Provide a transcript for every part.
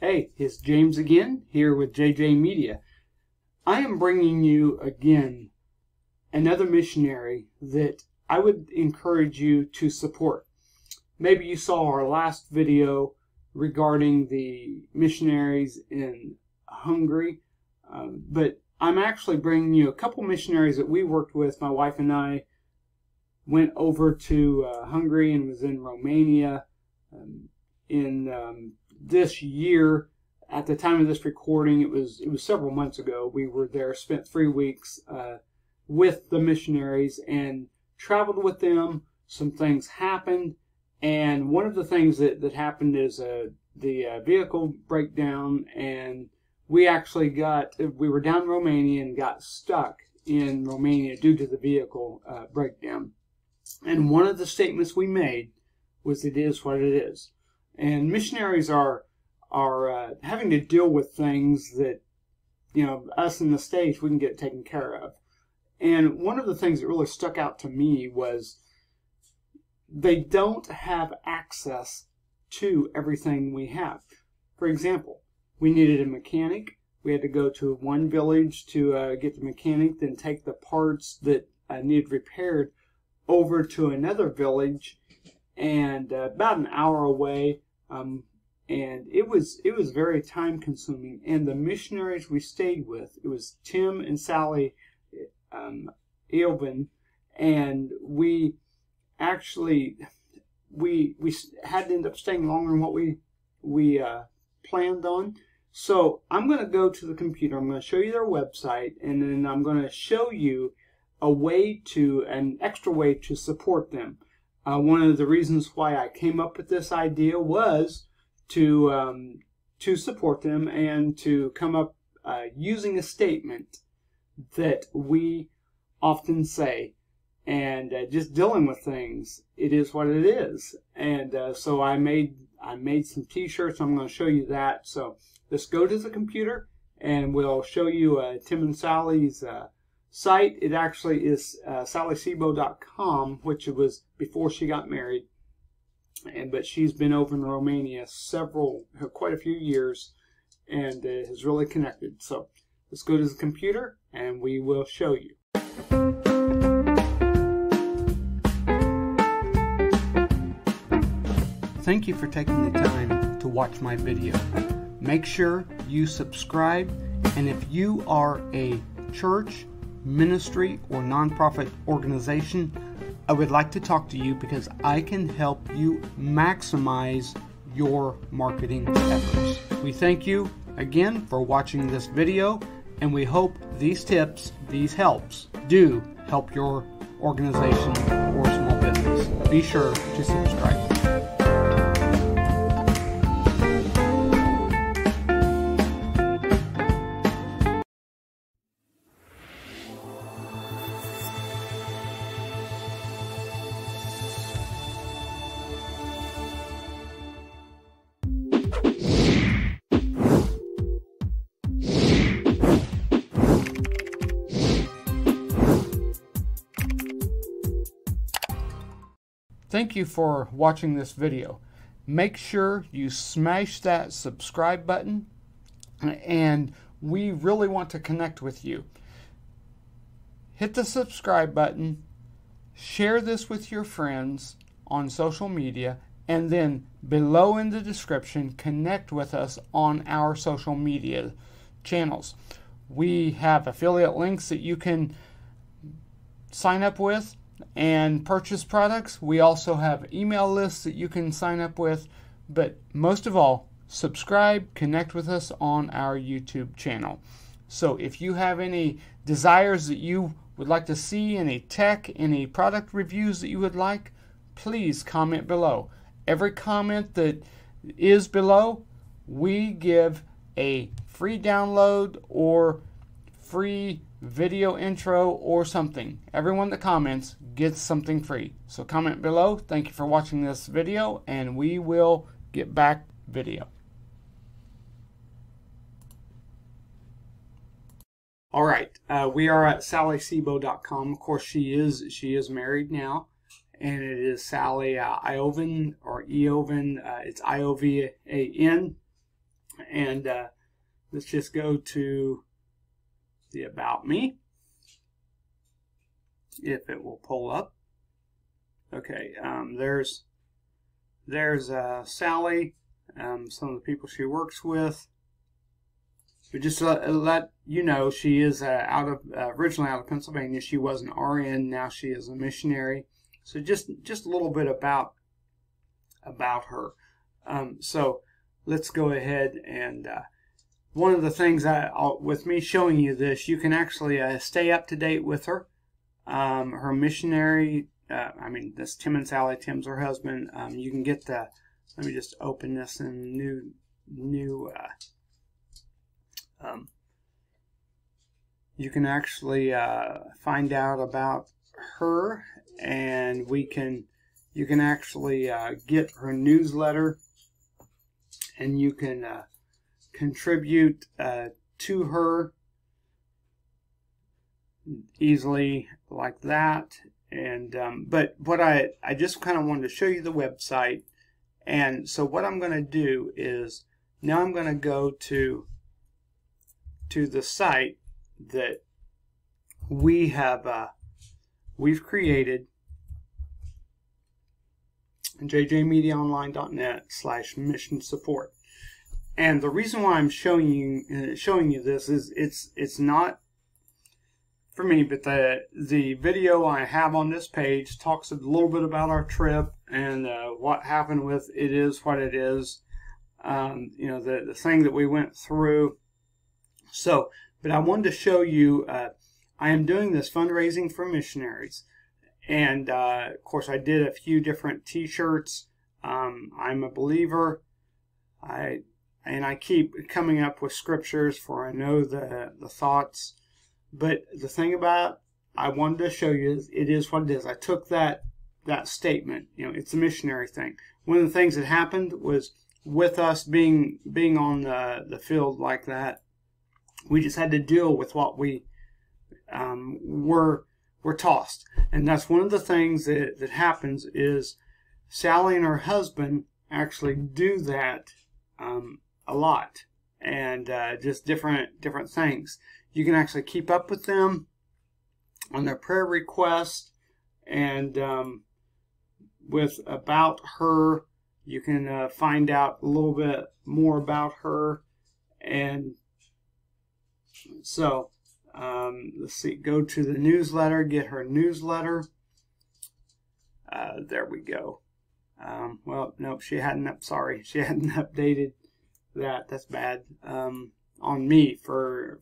Hey, it's James again, here with JJ Media. I am bringing you again another missionary that I would encourage you to support. Maybe you saw our last video regarding the missionaries in Hungary, but I'm actually bringing you a couple missionaries that we worked with. My wife and I went over to Hungary and was in Romania in this year. At the time of this recording, it was several months ago. We were there, spent 3 weeks with the missionaries and traveled with them. Some things happened, and one of the things that happened is the vehicle breakdown, and we were down in Romania and got stuck in Romania due to the vehicle breakdown. And one of the statements we made was, "It is what it is." And missionaries are having to deal with things that, us in the States, we can get taken care of. And one of the things that really stuck out to me was they don't have access to everything we have. For example, we needed a mechanic. We had to go to one village to get the mechanic, then take the parts that needed repaired over to another village, and about an hour away. And it was very time consuming. And the missionaries we stayed with, it was Tim and Sally Iovan, and we actually we had to end up staying longer than what we planned on. So I'm going to go to the computer. I'm going to show you their website, and then I'm going to show you an extra way to support them. One of the reasons why I came up with this idea was to support them and to come up using a statement that we often say, and just dealing with things. It is what it is. And so I made some t-shirts. I'm going to show you that. So let's go to the computer and we'll show you Tim and Sally's site. It actually is sallysebo.com, which it was before she got married. But she's been over in Romania quite a few years, and has really connected. So let's go to the computer and we will show you. Thank you for taking the time to watch my video. Make sure you subscribe, and if you are a church, ministry, or nonprofit organization, I would like to talk to you because I can help you maximize your marketing efforts. We thank you again for watching this video, and we hope these tips, these helps, do help your organization or small business. Be sure to subscribe. Thank you for watching this video. Make sure you smash that subscribe button, and we really want to connect with you. Hit the subscribe button, share this with your friends on social media, and then below in the description, connect with us on our social media channels. We have affiliate links that you can sign up with and purchase products. We also have email lists that you can sign up with, but most of all, subscribe, connect with us on our YouTube channel. So if you have any desires that you would like to see, any tech, any product reviews that you would like, please comment below. Every comment that is below, we give a free download or free video intro or something. Everyone that comments gets something free. So comment below. Thank you for watching this video, and we will get back video. All right, we are at sallysebo.com. Of course, she is married now, and it is Sally Iovan or Iovan. It's Iovan. And let's just go to the About Me, if it will pull up. Okay, there's Sally, some of the people she works with. But just to let you know, she is originally out of Pennsylvania. She was an RN, now she is a missionary. So just a little bit about her. So let's go ahead and one of the things with me showing you this, you can actually stay up to date with her. Her missionary, this Tim and Sally. Tim's her husband. You can get the. Let me just open this in new. You can actually find out about her, and you can actually get her newsletter, and you can contribute to her easily like that. And but what I just kind of wanted to show you the website. And so what I'm going to do is now I'm going to go to the site that we've created, jjmediaonline.net/mission support. And the reason why I'm showing you this is it's not for me, but the video I have on this page talks a little bit about our trip and what happened with It Is What It Is, the thing that we went through. So, but I wanted to show you, I am doing this fundraising for missionaries. And, of course, I did a few different t-shirts. I'm a believer. I keep coming up with scriptures, for I know the thoughts. But the thing about I wanted to show you is It Is What It Is. I took that statement, it's a missionary thing. One of the things that happened was with us being on the field like that, we just had to deal with what we were tossed. And that's one of the things that happens is Sally and her husband actually do that a lot, and just different things. You can actually keep up with them on their prayer requests, and with About Her, you can find out a little bit more about her. And so let's see, go to the newsletter, get her newsletter. There we go. Well, nope, she hadn't updated that. That's bad on me for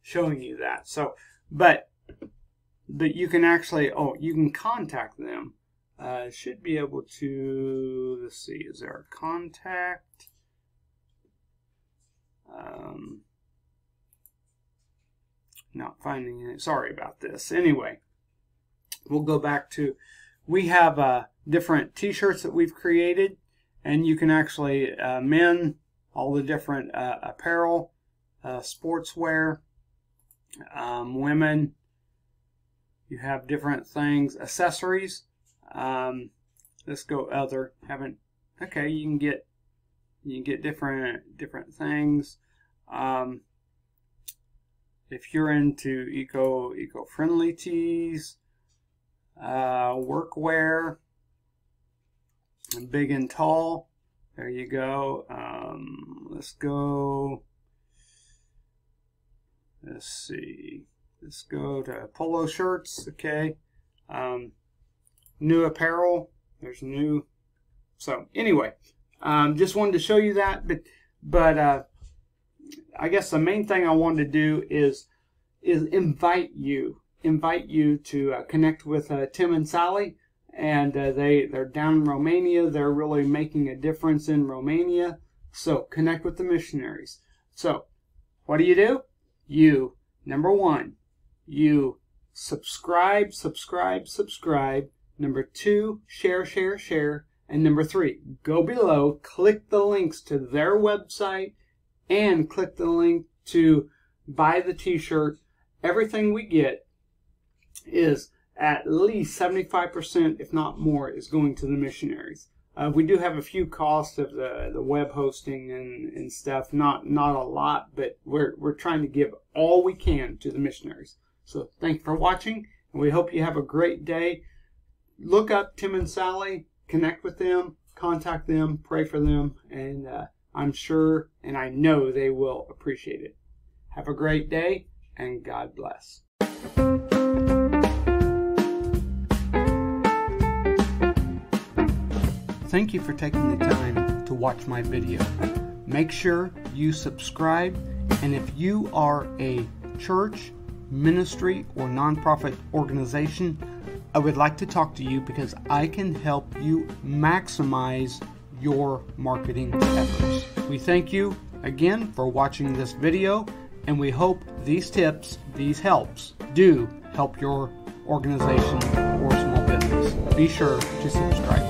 showing you that. So, but you can actually, you can contact them. Should be able to, let's see, is there a contact? Not finding it. Sorry about this. Anyway, we'll go back to, we have different t-shirts that we've created, and you can actually men, all the different apparel, sportswear, women, you have different things, accessories. Let's go other. Okay, you can get different things. If you're into eco-friendly tees, workwear, and big and tall, there you go. Let's go. Let's see. Let's go to polo shirts. Okay. New apparel. There's new. So anyway, just wanted to show you that. But I guess the main thing I wanted to do is invite you to connect with Tim and Sally, and they're down in Romania. They're really making a difference in Romania. So connect with the missionaries. So what do? You, number one, you subscribe. Number two, share. And number three, go below, click the links to their website, and click the link to buy the t-shirt. Everything we get is at least 75%, if not more, is going to the missionaries. We do have a few costs of the web hosting and stuff. Not a lot, but we're trying to give all we can to the missionaries. So thank you for watching, and we hope you have a great day. Look up Tim and Sally, connect with them, contact them, pray for them, and I'm sure and I know they will appreciate it. Have a great day, and God bless. Thank you for taking the time to watch my video. Make sure you subscribe, and if you are a church, ministry, or nonprofit organization, I would like to talk to you because I can help you maximize your marketing efforts. We thank you again for watching this video, and we hope these tips, these helps, do help your organization or small business. Be sure to subscribe.